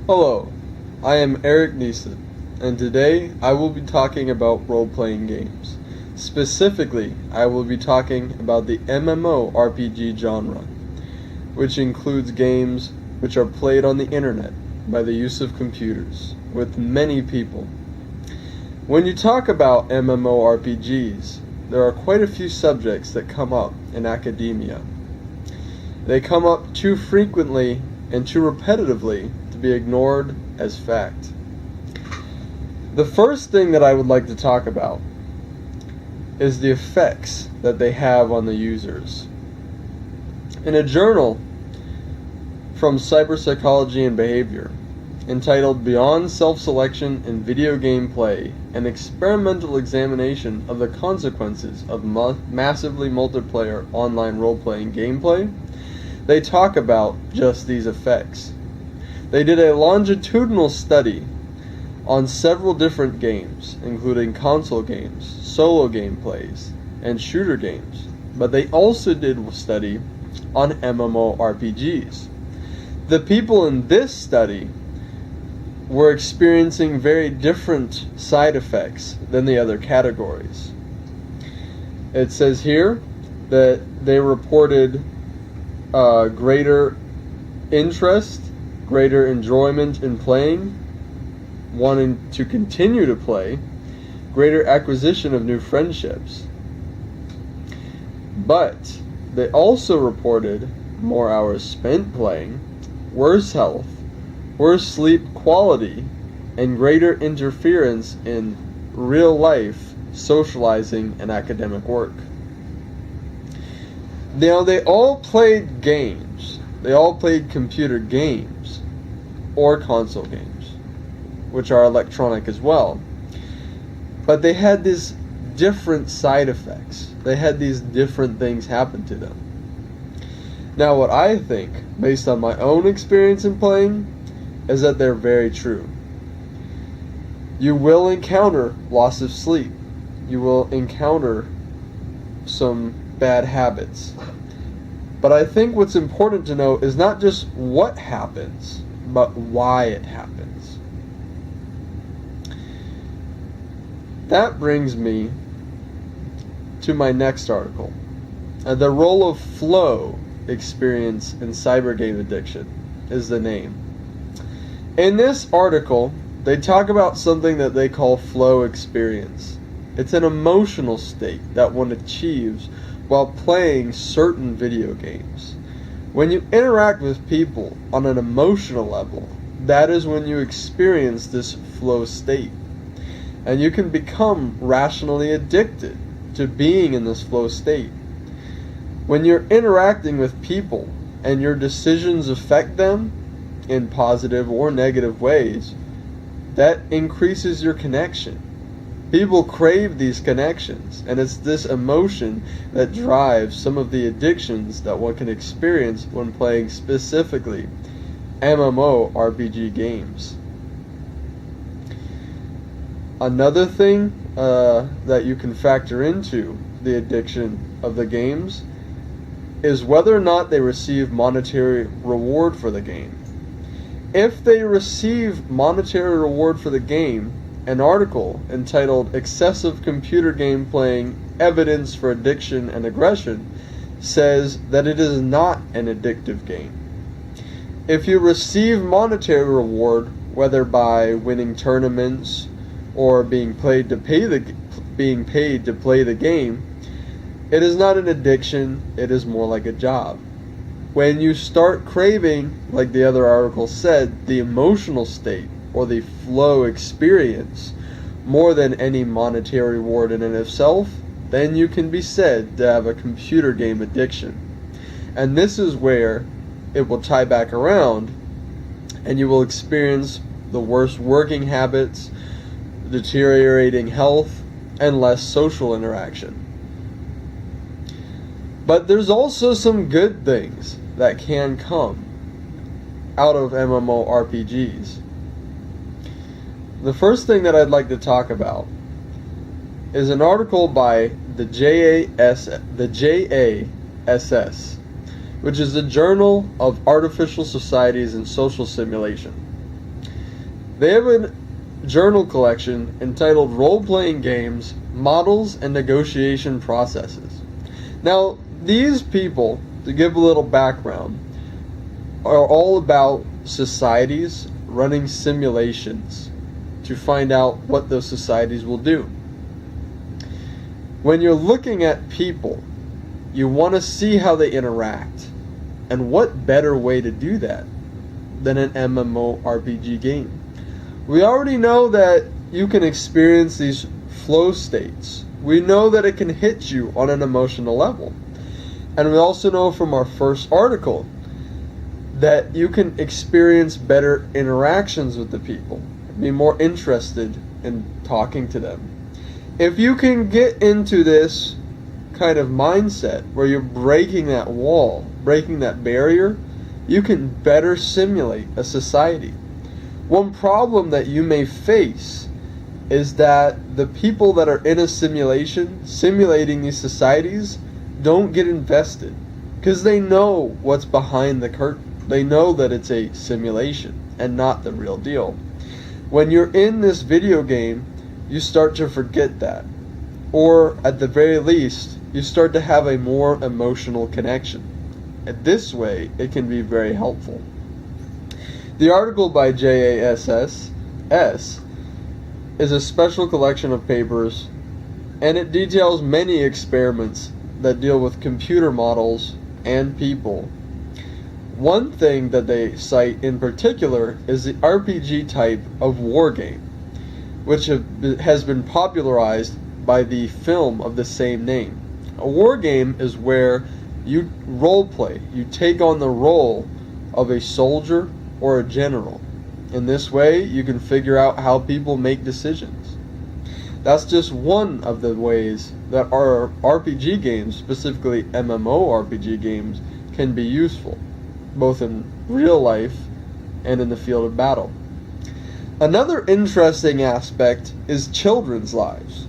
Hello, I am Eric Neeson, and today I will be talking about role-playing games. Specifically, I will be talking about the MMORPG genre, which includes games which are played on the internet by the use of computers, with many people. When you talk about MMORPGs, there are quite a few subjects that come up in academia. They come up too frequently and too repetitively to be ignored as fact. The first thing that I would like to talk about is the effects that they have on the users. In a journal from Cyberpsychology and Behavior entitled Beyond Self-Selection in Video Game Play, an experimental examination of the consequences of massively multiplayer online role-playing gameplay, they talk about just these effects. They did a longitudinal study on several different games, including console games, solo gameplays, and shooter games, but they also did a study on MMORPGs. The people in this study were experiencing very different side effects than the other categories. It says here that they reported greater interest, greater enjoyment in playing, wanting to continue to play, greater acquisition of new friendships. But they also reported more hours spent playing, worse health, worse sleep quality, and greater interference in real life socializing and academic work. Now, they all played games. They all played computer games or console games, which are electronic as well. But they had these different side effects. They had these different things happen to them. Now, what I think, based on my own experience in playing, is that they're very true. You will encounter loss of sleep. You will encounter some bad habits. But I think what's important to know is not just what happens, but why it happens. That brings me to my next article. The role of flow experience in cyber game addiction is the name. In this article, they talk about something that they call flow experience. It's an emotional state that one achieves while playing certain video games. When you interact with people on an emotional level, that is when you experience this flow state. And you can become rationally addicted to being in this flow state. When you're interacting with people and your decisions affect them in positive or negative ways, that increases your connection. People crave these connections, and it's this emotion that drives some of the addictions that one can experience when playing specifically MMORPG games. Another thing that you can factor into the addiction of the games is whether or not they receive monetary reward for the game. If they receive monetary reward for the game, an article entitled Excessive Computer Game Playing Evidence for Addiction and Aggression says that it is not an addictive game. If you receive monetary reward, whether by winning tournaments or being paid to play the game, it is not an addiction, it is more like a job. When you start craving, like the other article said, the emotional state or the flow experience more than any monetary reward in and of itself, then you can be said to have a computer game addiction. And this is where it will tie back around and you will experience the worst working habits, deteriorating health, and less social interaction. But there's also some good things that can come out of MMORPGs. The first thing that I'd like to talk about is an article by the JASS, which is the Journal of Artificial Societies and Social Simulation. They have a journal collection entitled Role-Playing Games, Models and Negotiation Processes. Now, these people, to give a little background, are all about societies running simulations to find out what those societies will do. When you're looking at people, you want to see how they interact. And what better way to do that than an MMORPG game? We already know that you can experience these flow states. We know that it can hit you on an emotional level. And we also know from our first article that you can experience better interactions with the people, be more interested in talking to them. If you can get into this kind of mindset where you're breaking that wall, breaking that barrier, you can better simulate a society. One problem that you may face is that the people that are in a simulation, simulating these societies, don't get invested because they know what's behind the curtain. They know that it's a simulation and not the real deal. When you're in this video game, you start to forget that. Or at the very least, you start to have a more emotional connection. And this way, it can be very helpful. The article by JASS is a special collection of papers, and it details many experiments that deal with computer models and people. One thing that they cite in particular is the RPG type of war game, which has been popularized by the film of the same name. A war game is where you role play, you take on the role of a soldier or a general. In this way, you can figure out how people make decisions. That's just one of the ways that our RPG games, specifically MMORPG games, can be useful, both in real life and in the field of battle. Another interesting aspect is children's lives.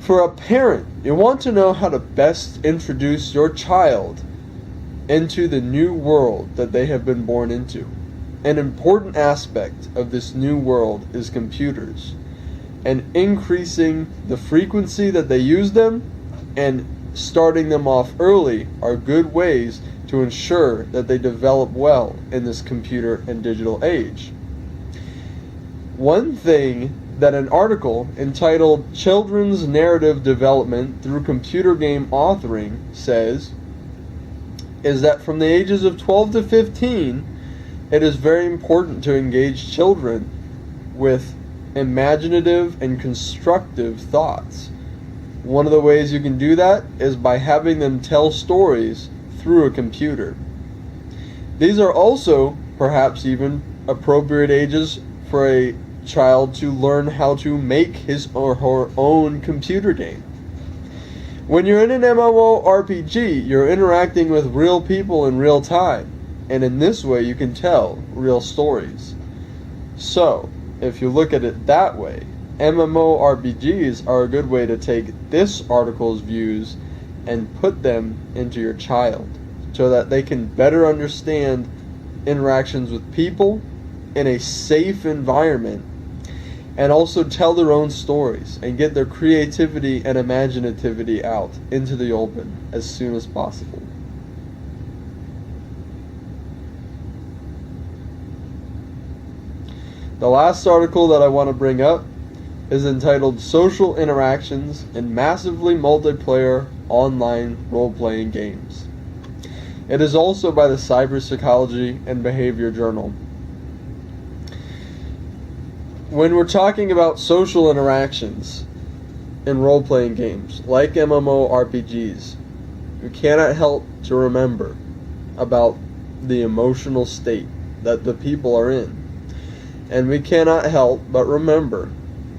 For a parent, you want to know how to best introduce your child into the new world that they have been born into. An important aspect of this new world is computers, and increasing the frequency that they use them and starting them off early are good ways to ensure that they develop well in this computer and digital age. One thing that an article entitled Children's Narrative Development Through Computer Game Authoring says is that from the ages of 12 to 15, it is very important to engage children with imaginative and constructive thoughts. One of the ways you can do that is by having them tell stories through a computer. These are also perhaps even appropriate ages for a child to learn how to make his or her own computer game. When you're in an MMORPG, you're interacting with real people in real time, and in this way you can tell real stories. So, if you look at it that way, MMORPGs are a good way to take this article's views and put them into your child so that they can better understand interactions with people in a safe environment and also tell their own stories and get their creativity and imaginativity out into the open as soon as possible. The last article that I want to bring up is entitled Social Interactions in Massively Multiplayer Online Role-Playing Games. It is also by the Cybersecology and Behavior Journal. When we're talking about social interactions in role-playing games, like MMORPGs, we cannot help to remember about the emotional state that the people are in. And we cannot help but remember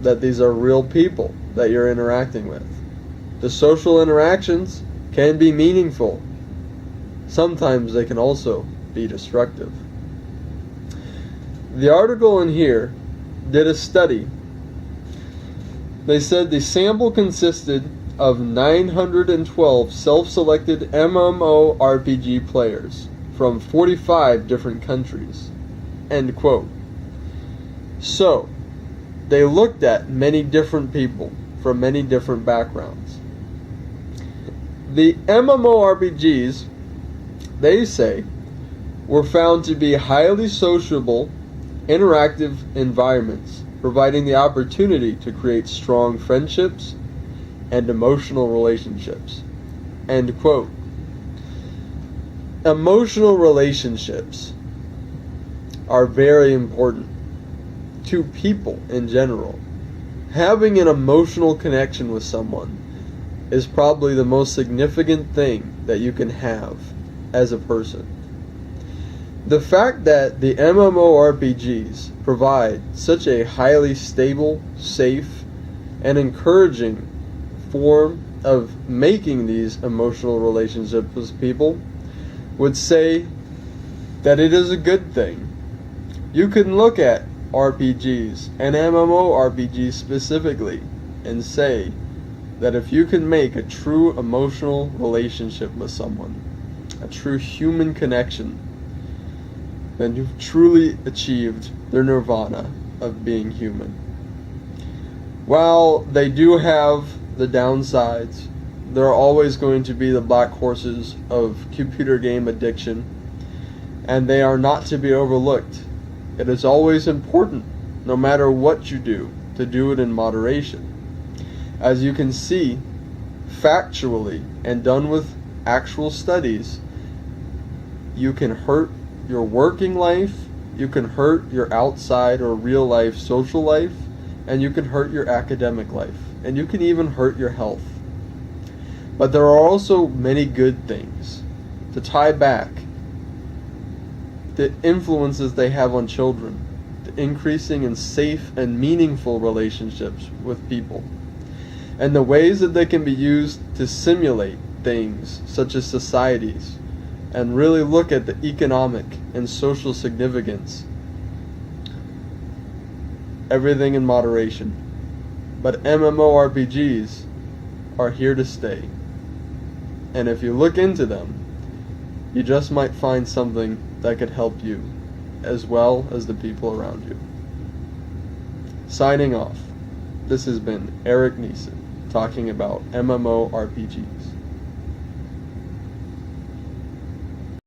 that these are real people that you're interacting with. The social interactions can be meaningful. Sometimes they can also be destructive. The article in here did a study. They said the sample consisted of 912 self-selected MMORPG players from 45 different countries. End quote. So, they looked at many different people from many different backgrounds. The MMORPGs, they say, were found to be highly sociable, interactive environments, providing the opportunity to create strong friendships and emotional relationships. End quote. Emotional relationships are very important to people in general. Having an emotional connection with someone is probably the most significant thing that you can have as a person. The fact that the MMORPGs provide such a highly stable, safe, and encouraging form of making these emotional relationships with people would say that it is a good thing. You can look at RPGs and MMORPGs specifically and say that if you can make a true emotional relationship with someone, a true human connection, then you've truly achieved their nirvana of being human. While they do have the downsides, there are always going to be the black horses of computer game addiction, and they are not to be overlooked. It is always important, no matter what you do, to do it in moderation. As you can see, factually and done with actual studies, you can hurt your working life, you can hurt your outside or real life social life, and you can hurt your academic life, and you can even hurt your health. But there are also many good things. To tie back, the influences they have on children, the increasing in safe and meaningful relationships with people, and the ways that they can be used to simulate things such as societies, and really look at the economic and social significance. Everything in moderation. But MMORPGs are here to stay. And if you look into them, you just might find something that could help you, as well as the people around you. Signing off, this has been Eric Neeson talking about MMORPGs.